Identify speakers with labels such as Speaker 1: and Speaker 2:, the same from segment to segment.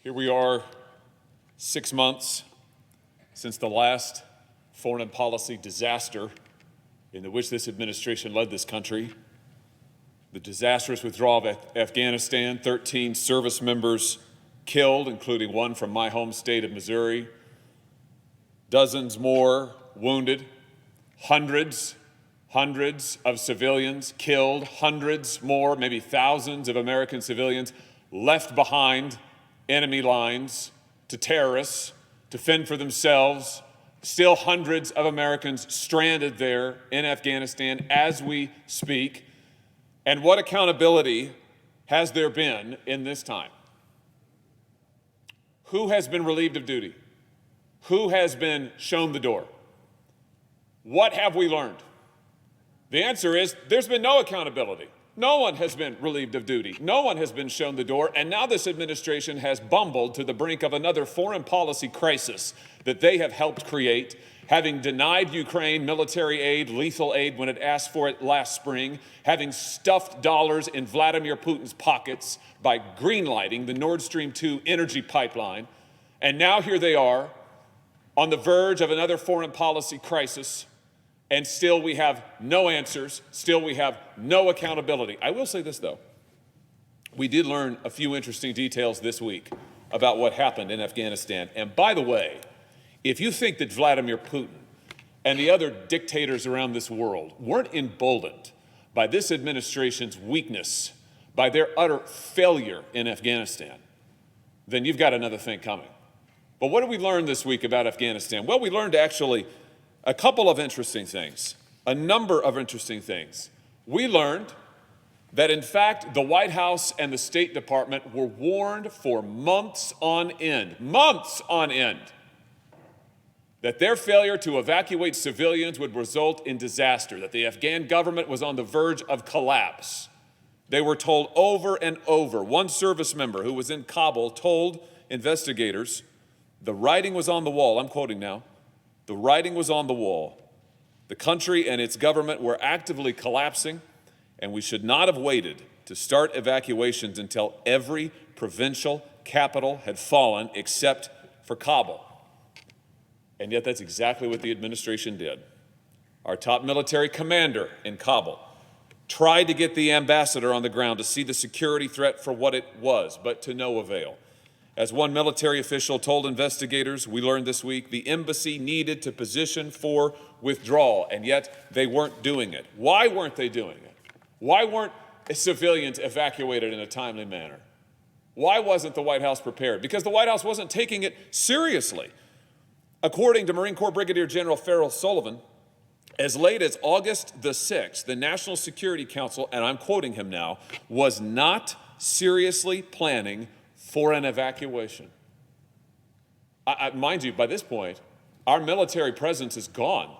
Speaker 1: Here we are, 6 months since the last foreign policy disaster in which this administration led this country. The disastrous withdrawal of Afghanistan, 13 service members killed, including one from my home state of Missouri, dozens more wounded, hundreds of civilians killed, hundreds more, maybe thousands of American civilians left behind enemy lines to terrorists to fend for themselves, still hundreds of Americans stranded there in Afghanistan as we speak. And what accountability has there been in this time? Who has been relieved of duty? Who has been shown the door? What have we learned? The answer is there's been no accountability. No one has been relieved of duty. No one has been shown the door. And now this administration has bumbled to the brink of another foreign policy crisis that they have helped create, having denied Ukraine military aid, lethal aid when it asked for it last spring, having stuffed dollars in Vladimir Putin's pockets by greenlighting the Nord Stream 2 energy pipeline. And now here they are on the verge of another foreign policy crisis. And still we have no answers, still we have no accountability. I will say this, though. We did learn a few interesting details this week about what happened in Afghanistan. And by the way, if you think that Vladimir Putin and the other dictators around this world weren't emboldened by this administration's weakness, by their utter failure in Afghanistan, then you've got another thing coming. But what did we learn this week about Afghanistan? Well, we learned actually a couple of interesting things, a number of interesting things. We learned that, in fact, the White House and the State Department were warned for months on end, that their failure to evacuate civilians would result in disaster, that the Afghan government was on the verge of collapse. They were told over and over. One service member who was in Kabul told investigators, the writing was on the wall, I'm quoting now, the writing was on the wall. The country and its government were actively collapsing, and we should not have waited to start evacuations until every provincial capital had fallen except for Kabul. And yet that's exactly what the administration did. Our top military commander in Kabul tried to get the ambassador on the ground to see the security threat for what it was, but to no avail. As one military official told investigators, we learned this week, the embassy needed to position for withdrawal, and yet they weren't doing it. Why weren't they doing it? Why weren't civilians evacuated in a timely manner? Why wasn't the White House prepared? Because the White House wasn't taking it seriously. According to Marine Corps Brigadier General Farrell Sullivan, as late as August the 6th, the National Security Council, and I'm quoting him now, was not seriously planning for an evacuation. Mind you, by this point, our military presence is gone.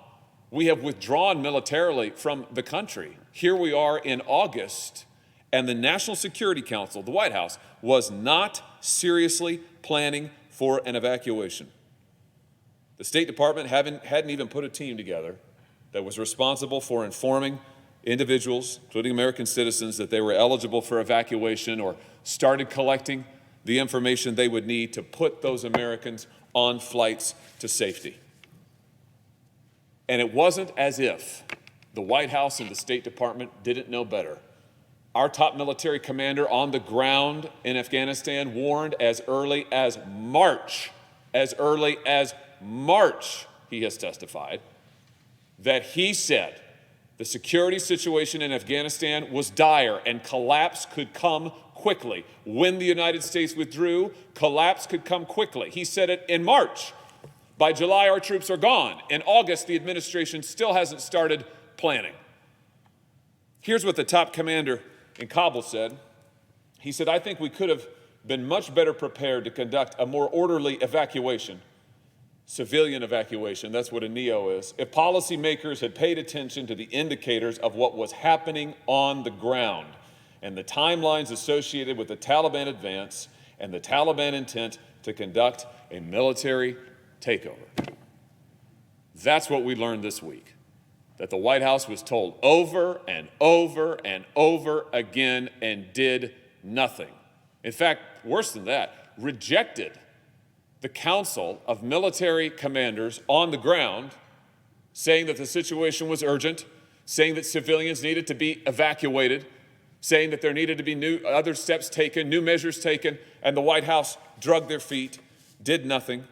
Speaker 1: We have withdrawn militarily from the country. Here we are in August, and the National Security Council, the White House, was not seriously planning for an evacuation. The State Department hadn't even put a team together that was responsible for informing individuals, including American citizens, that they were eligible for evacuation, or started collecting the information they would need to put those Americans on flights to safety. And it wasn't as if the White House and the State Department didn't know better. Our top military commander on the ground in Afghanistan warned as early as March, he has testified, that he said the security situation in Afghanistan was dire and collapse could come quickly. When the United States withdrew, collapse could come quickly. He said it in March. By July, our troops are gone. In August, the administration still hasn't started planning. Here's what the top commander in Kabul said. He said, I think we could have been much better prepared to conduct a more orderly evacuation, civilian evacuation, that's what a NEO is, if policymakers had paid attention to the indicators of what was happening on the ground and the timelines associated with the Taliban advance and the Taliban intent to conduct a military takeover. That's what we learned this week, that the White House was told over and over and over again and did nothing. In fact, worse than that, rejected the counsel of military commanders on the ground, saying that the situation was urgent, saying that civilians needed to be evacuated, saying that there needed to be other steps taken, new measures taken, and the White House dragged their feet, did nothing.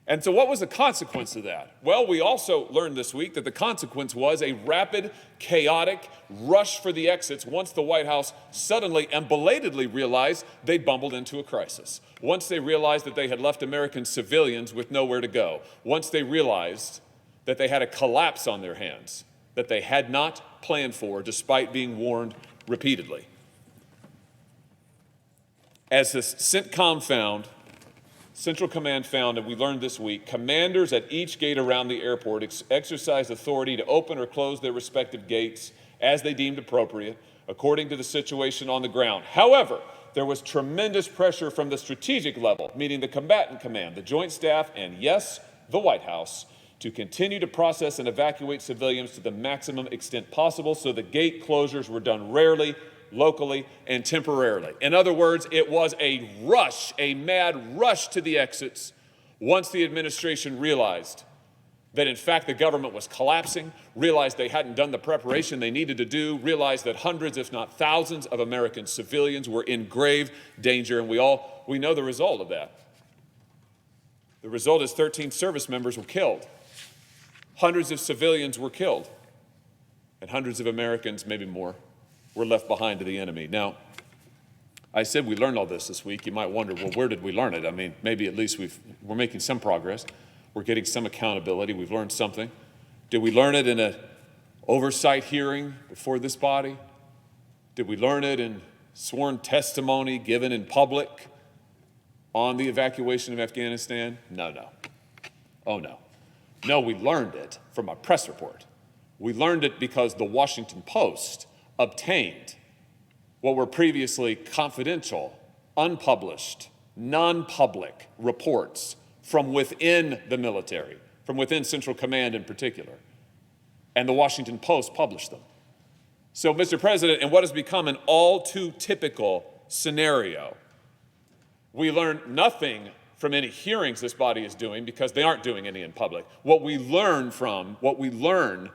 Speaker 1: And so what was the consequence of that? Well, we also learned this week that the consequence was a rapid, chaotic rush for the exits once the White House suddenly and belatedly realized they'd bumbled into a crisis. Once they realized that they had left American civilians with nowhere to go. Once they realized that they had a collapse on their hands that they had not planned for, despite being warned repeatedly. As the CENTCOM found, Central Command found, and we learned this week, commanders at each gate around the airport exercised authority to open or close their respective gates as they deemed appropriate, according to the situation on the ground. However, there was tremendous pressure from the strategic level, meaning the combatant command, the Joint Staff, and yes, the White House, to continue to process and evacuate civilians to the maximum extent possible, so the gate closures were done rarely, locally, and temporarily. In other words, it was a rush, a mad rush to the exits once the administration realized that in fact the government was collapsing, realized they hadn't done the preparation they needed to do, realized that hundreds, if not thousands, of American civilians were in grave danger, and we know the result of that. The result is 13 service members were killed. Hundreds of civilians were killed, and hundreds of Americans, maybe more, were left behind to the enemy. Now, I said we learned all this week. You might wonder, well, where did we learn it? I mean, maybe at least we're making some progress. We're getting some accountability. We've learned something. Did we learn it in an oversight hearing before this body? Did we learn it in sworn testimony given in public on the evacuation of Afghanistan? No. Oh, no. No, we learned it from a press report. We learned it because the Washington Post obtained what were previously confidential, unpublished, non-public reports from within the military, from within Central Command in particular. And the Washington Post published them. So, Mr. President, in what has become an all too typical scenario, we learn nothing from any hearings this body is doing because they aren't doing any in public. What we learn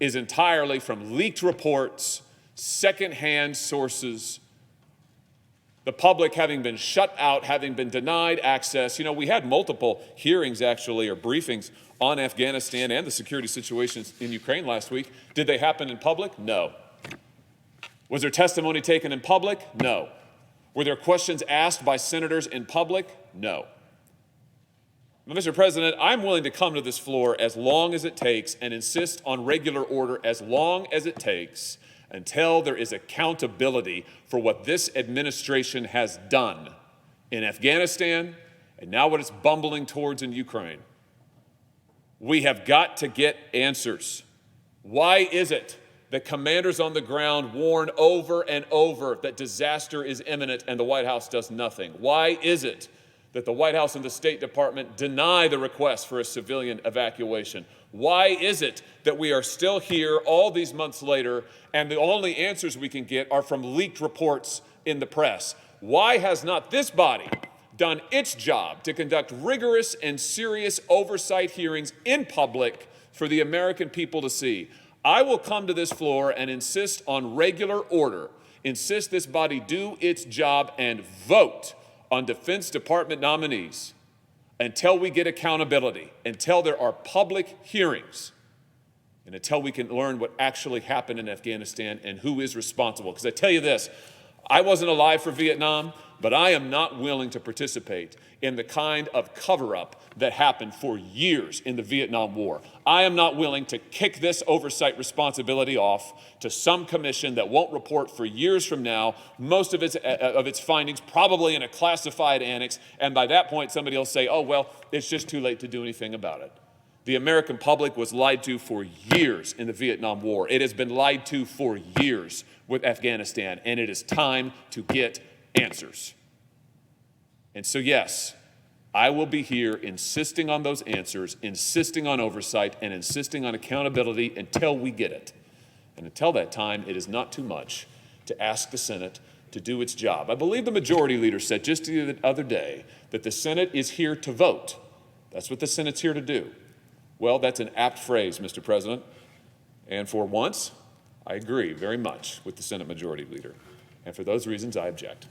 Speaker 1: is entirely from leaked reports, secondhand sources, the public having been shut out, having been denied access. You know, we had multiple hearings actually, or briefings on Afghanistan and the security situations in Ukraine last week. Did they happen in public? No. Was there testimony taken in public? No. Were there questions asked by senators in public? No. Mr. President, I'm willing to come to this floor as long as it takes and insist on regular order as long as it takes until there is accountability for what this administration has done in Afghanistan and now what it's bumbling towards in Ukraine. We have got to get answers. Why is it that commanders on the ground warn over and over that disaster is imminent and the White House does nothing? Why is it that the White House and the State Department deny the request for a civilian evacuation? Why is it that we are still here all these months later and the only answers we can get are from leaked reports in the press? Why has not this body done its job to conduct rigorous and serious oversight hearings in public for the American people to see? I will come to this floor and insist on regular order, insist this body do its job and vote on Defense Department nominees until we get accountability, until there are public hearings, and until we can learn what actually happened in Afghanistan and who is responsible. Because I tell you this, I wasn't alive for Vietnam, but I am not willing to participate in the kind of cover-up that happened for years in the Vietnam War. I am not willing to kick this oversight responsibility off to some commission that won't report for years from now, most of its findings probably in a classified annex, and by that point somebody will say, oh, well, it's just too late to do anything about it. The American public was lied to for years in the Vietnam War. It has been lied to for years with Afghanistan, and it is time to get answers. And so, yes, I will be here insisting on those answers, insisting on oversight, and insisting on accountability until we get it. And until that time, it is not too much to ask the Senate to do its job. I believe the majority leader said just the other day that the Senate is here to vote. That's what the Senate's here to do. Well, that's an apt phrase, Mr. President. And for once, I agree very much with the Senate Majority Leader. And for those reasons, I object.